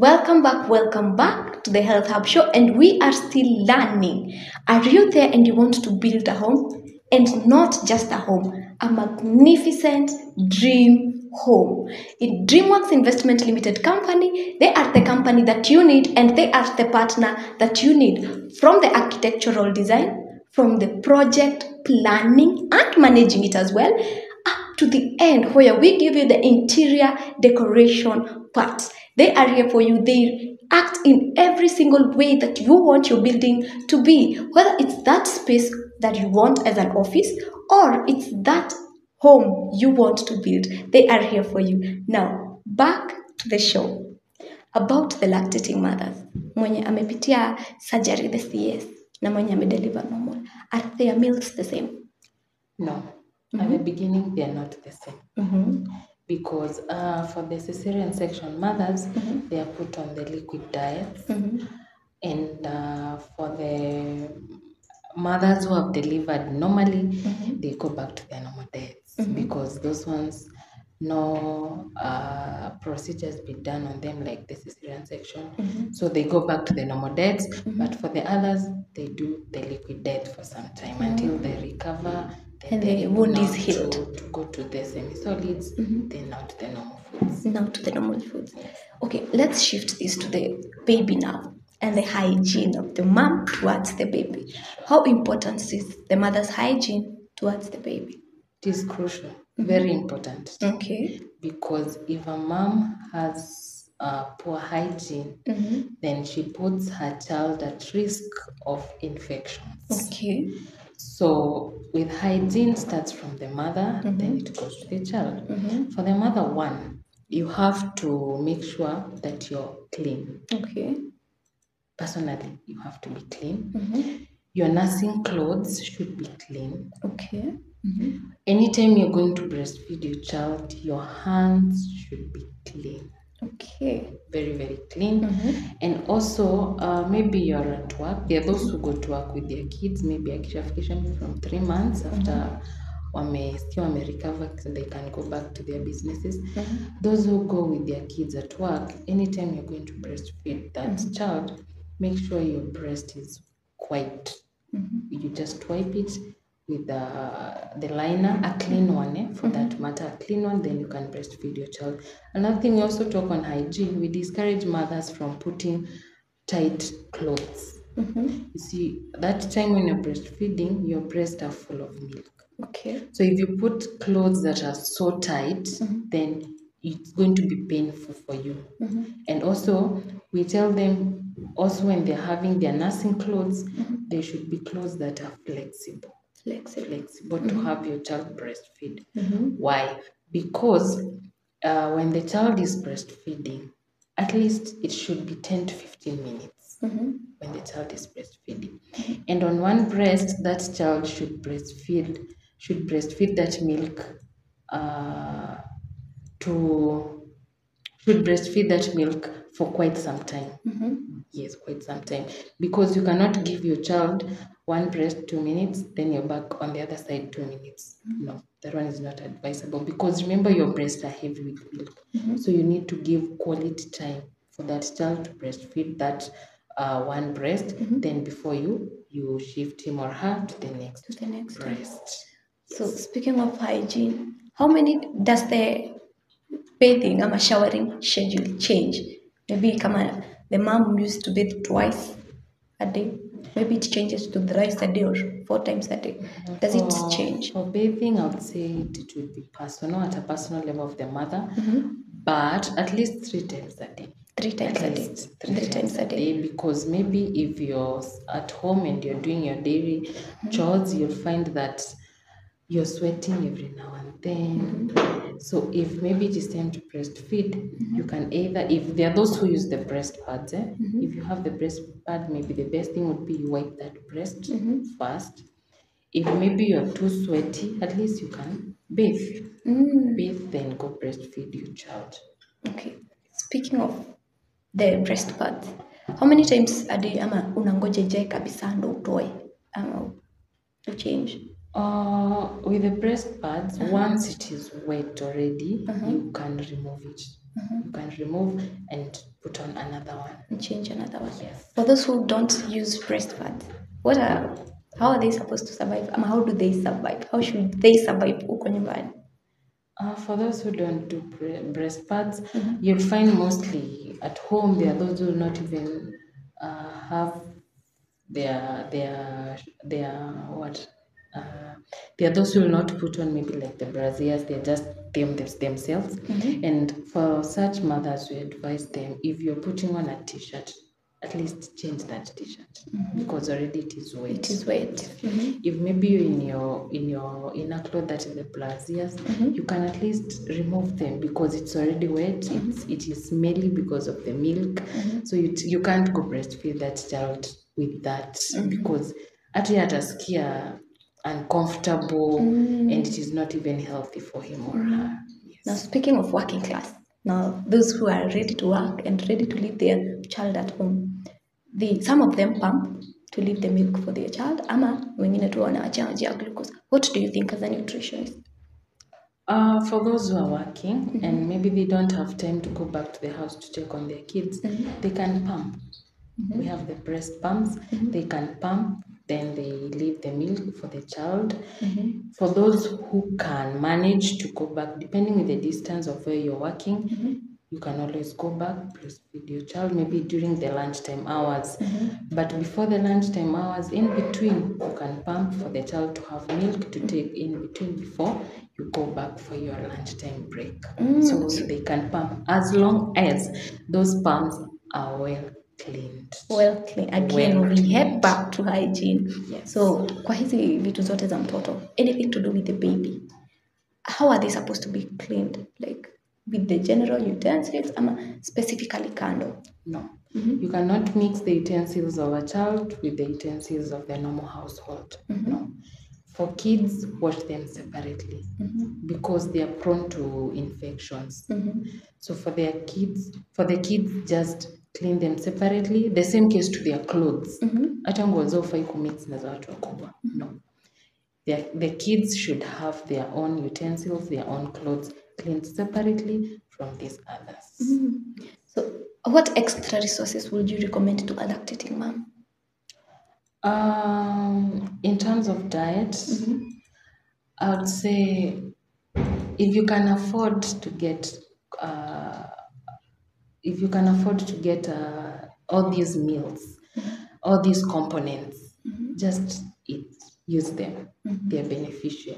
Welcome back to the Health Hub Show, and we are still learning. Are you there and you want to build a home? And not just a home, a magnificent dream home. In DreamWorks Investment Limited Company, they are the company that you need, and they are the partner that you need. From the architectural design, from the project planning and managing it as well, up to the end where we give you the interior decoration parts. They are here for you. They act in every single way that you want your building to be, whether it's that space that you want as an office or it's that home you want to build. They are here for you. Now, back to the show about the lactating mothers. Mwenye amepitia surgery the CS na mwenye amedeliver normal. Are their meals the same? No. At the beginning, they are not the same. Because for the cesarean section mothers, they are put on the liquid diets. And for the mothers who have delivered normally, they go back to their normal diets. Because those ones, no procedures be done on them like the cesarean section. So they go back to the normal diets. But for the others, they do the liquid diet for some time until they recover. And the wound is healed. To go to the semi-solids, then now to the normal foods. Now to the normal foods. Okay, let's shift this to the baby now and the hygiene of the mom towards the baby. How important is the mother's hygiene towards the baby? It is crucial, very important. Okay. Because if a mom has poor hygiene, then she puts her child at risk of infections. Okay. So with hygiene starts from the mother, then it goes to the child. For the mother, one, you have to make sure that you're clean. Okay. Personally, you have to be clean. Your nursing clothes should be clean. Okay. Anytime you're going to breastfeed your child, your hands should be clean. Okay. Very, very clean. And also, maybe you're at work. There are those who go to work with their kids, maybe akishafikisha from 3 months after wame recover, so they can go back to their businesses. Those who go with their kids at work, anytime you're going to breastfeed that child, make sure your breast is white. You just wipe it with the liner, a clean one, for that matter, a clean one, then you can breastfeed your child. Another thing, we also talk on hygiene. We discourage mothers from putting tight clothes. You see, that time when you're breastfeeding, your breasts are full of milk. Okay. So if you put clothes that are so tight, then it's going to be painful for you. And also, we tell them also when they're having their nursing clothes, they should be clothes that are flexible to have your child breastfeed. Why? Because when the child is breastfeeding, at least it should be 10 to 15 minutes when the child is breastfeeding. And on one breast, that child should breastfeed that milk for quite some time. Yes, quite some time. Because you cannot give your child one breast 2 minutes, then you're back on the other side 2 minutes. No, that one is not advisable. Because remember, your breasts are heavy with milk. So you need to give quality time for that child to breastfeed that one breast. Then before you shift him or her to the next breast. So speaking of hygiene, how many does the bathing or showering schedule change? Maybe the mom used to bathe twice a day. Maybe it changes to thrice a day or 4 times a day. Does it change? For bathing, I would say it would be personal, at a personal level of the mother, but at least 3 times a day. 3 times a day. 3 times a day. Because maybe if you're at home and you're doing your daily chores, you'll find that you're sweating every now and then. So if maybe it is time to breastfeed, you can either, if there are those who use the breast pads, if you have the breast pad, maybe the best thing would be you wipe that breast first. If maybe you're too sweaty, at least you can bathe. Bathe, then go breastfeed your child. Okay. Speaking of the breast pads, how many times a day ama unangoja ijae kabisa ndo utoe ama change? With the breast pads, once it is wet already, you can remove it. You can remove and put on another one. And change another one. Yes. For those who don't use breast pads, how are they supposed to survive? How do they survive? How should they survive huko nyumbani? For those who don't do breast pads, you'll find mostly at home there are those who will not even have their what there are those who will not put on maybe like the brassieres, they're just themselves. And for such mothers, we advise them, if you're putting on a t-shirt, at least change that t-shirt because already it is wet. It is wet. If maybe you're in your inner cloth that is the brassieres, you can at least remove them because it's already wet. It is smelly because of the milk. So you can't go breastfeed that child with that because hata atasikia uncomfortable and it is not even healthy for him or her. Now, speaking of working class, now those who are ready to work and ready to leave their child at home, some of them pump to leave the milk for their child, ama wengine tu wanawachanganyia glucose. What do you think as a nutritionist? For those who are working and maybe they don't have time to go back to the house to check on their kids, they can pump. We have the breast pumps. They can pump, then they leave the milk for the child. For those who can manage to go back, depending on the distance of where you're working, you can always go back, breastfeed your child, maybe during the lunchtime hours. But before the lunchtime hours, in between, you can pump for the child to have milk to take in between before you go back for your lunchtime break. So they can pump as long as those pumps are well cleaned. Well clean. Again, we head back to hygiene. Yes. So kwa hizi vitu zote za mtoto, anything to do with the baby, how are they supposed to be cleaned? Like with the general utensils, ama specifically kando? No. You cannot mix the utensils of a child with the utensils of the normal household. No. For kids, wash them separately because they are prone to infections. So for the kids, just clean them separately. The same case to their clothes. Hata nguo zao hufai kumix na za watu wakubwa. No. The kids should have their own utensils, their own clothes cleaned separately from these others. So what extra resources would you recommend to a lactating mom? In terms of diet, I would say if you can afford to get all these meals, all these components, just use them. They are beneficial.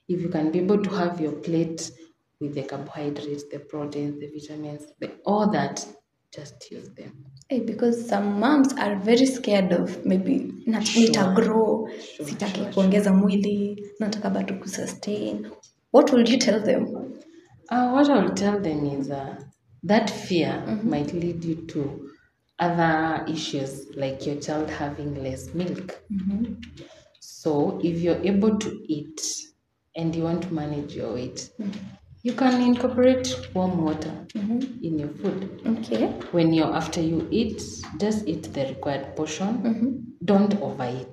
If you can be able to have your plate with the carbohydrates, the proteins, the vitamins, all that, just use them. Hey, because some moms are very scared of maybe nitagrow, sitaki kuongeza mwili, nataka bado kusustain. What will you tell them? What I will tell them is that fear might lead you to other issues like your child having less milk. So if you're able to eat and you want to manage your weight, you can incorporate warm water in your food. Okay. After you eat, just eat the required portion. Don't overeat.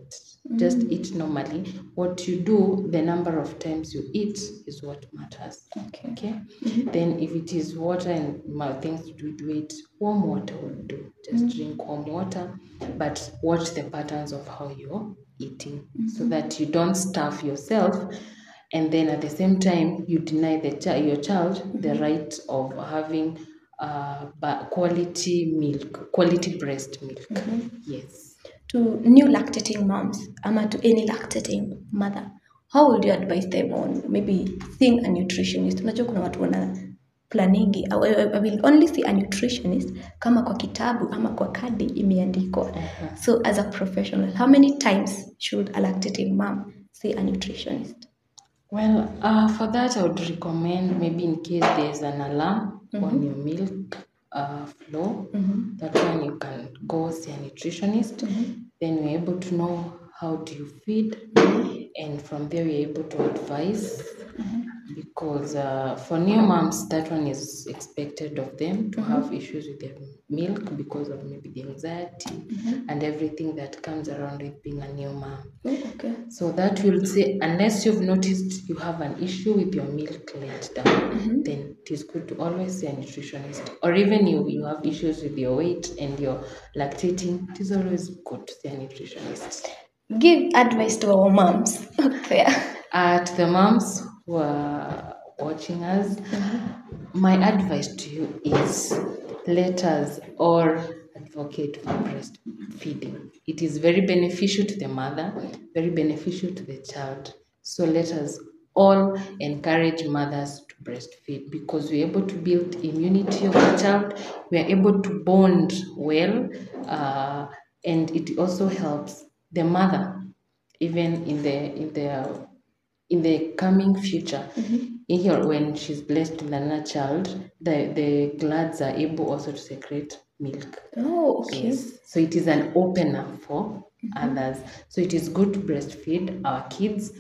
Just eat normally. What you do, the number of times you eat is what matters. Okay? Then if it is water and things to do with it, warm water will do. Just drink warm water, but watch the patterns of how you're eating so that you don't starve yourself. And then at the same time, you deny your child the right of having quality milk, quality breast milk. Yes. To new lactating moms, ama to any lactating mother, how would you advise them on maybe seeing a nutritionist? Unajua kuna watu wana planningi. I will only see a nutritionist kama kwa kitabu ama kwa kadi imeandikwa. So as a professional, how many times should a lactating mom see a nutritionist? Well, for that, I would recommend maybe in case there's an alarm on your milk flow, that one you can go see a nutritionist. Then you're able to know how do you feed, and from there you're able to advise because for new moms, that one is expected of them to have issues with their milk because of maybe the anxiety and everything that comes around with being a new mom. Oh, okay. So that will say, unless you've noticed you have an issue with your milk let down, then it is good to always see a nutritionist. Or even you have issues with your weight and you're lactating, it is always good to see a nutritionist. Give advice to our moms out there. To the moms who are watching us, my advice to you is let us all advocate for breastfeeding. It is very beneficial to the mother, very beneficial to the child. So let us all encourage mothers to breastfeed because we're able to build immunity of the child, we are able to bond well, and it also helps the mother even in the coming future. In here, when she's blessed with another child, the glands are able also to secrete milk. Oh, okay. Yes. So it is an opener for others. So it is good to breastfeed our kids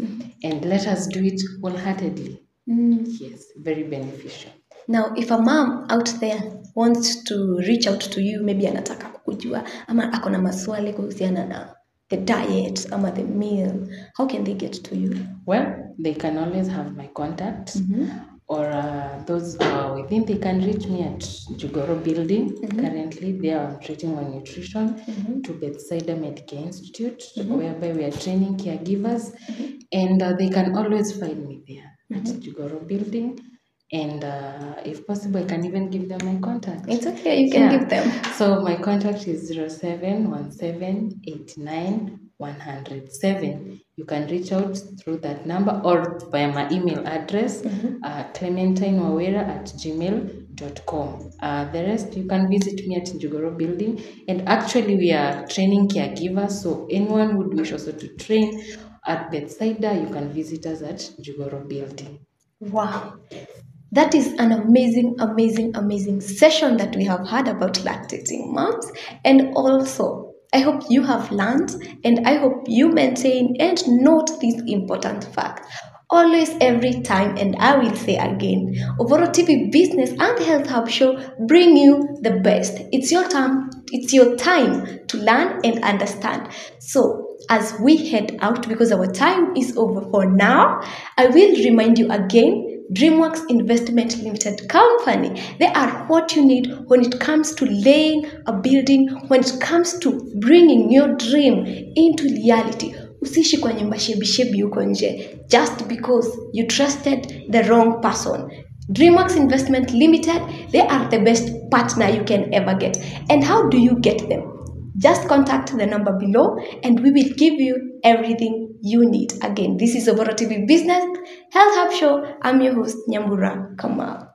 and let us do it wholeheartedly. Yes, very beneficial. Now, if a mom out there wants to reach out to you, maybe anataka kukujua ama akona maswali kuhusiana na the diet ama the meal, how can they get to you? Well, they can always have my contact, or those within, they can reach me at Jugoro Building. Currently, they are treating on nutrition to Bethsaida Medical Institute, whereby we are training caregivers, and they can always find me there at Jugoro Building. And if possible, I can even give them my contact. It's okay, you can give them. So my contact is 0717891107. You can reach out through that number or via my email address, clementinewawera@gmail.com. The rest, you can visit me at Njugoro Building. And actually, we are training caregivers, so anyone who would wish also to train at Bethsaida, you can visit us at Njugoro Building. Wow. That is an amazing session that we have had about lactating moms. And also, I hope you have learned and I hope you maintain and note this important fact. Always, every time, and I will say again, Ovoro TV Business and Health Hub Show bring you the best. It's your time to learn and understand. So, as we head out, because our time is over for now, I will remind you again, DreamWorks Investment Limited Company. They are what you need when it comes to laying a building, when it comes to bringing your dream into reality. Usishi kwa nyumba shebi huko nje just because you trusted the wrong person. DreamWorks Investment Limited, they are the best partner you can ever get. And how do you get them? Just contact the number below and we will give you everything you need. Again, this is Ovoro TV Business Health Hub Show. I'm your host, Nyambura Kamau.